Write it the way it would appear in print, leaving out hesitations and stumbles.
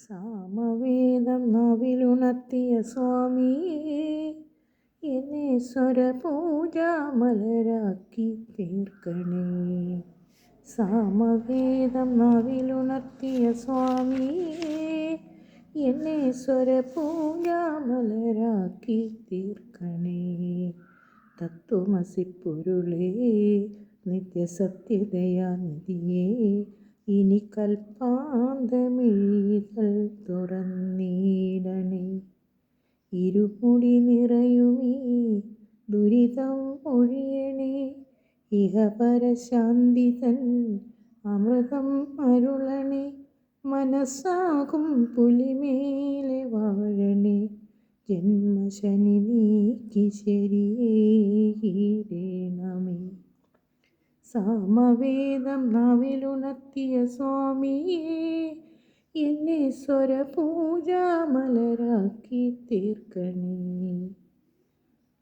സാമവേദം നാവിലുണർത്തിയ സ്വാമിയേ, എന്നെ സ്വരപൂജാമലരാക്കി തീർക്കണേ. സാമവേദം നാവിലുണർത്തിയ സ്വാമിയേ, എന്നെ സ്വരപൂജാമലരാക്കി തീർക്കണേ. തത്വമസി പൊരുളേ, നിത്യസത്യദയാനിധിയേ, ഇനി കൽപ്പാന്തമിഴികൾ തുറന്നിടണേ. ഇരുമുടി നിറയുമീ ദുരിതം ഒഴിയണേ. ഇഹപരശാന്തി തൻ അമൃതം അരുളണേ. മനസ്സാകും പുലിമേലെ വാഴണേ. ജന്മശനി നീക്കി ശരിയേകിടണമേ. സാമവേദം നാവിലുണർത്തിയ സ്വാമിയേ, എന്നെ സ്വരപൂജാമലരാക്കി തീർക്കണേ.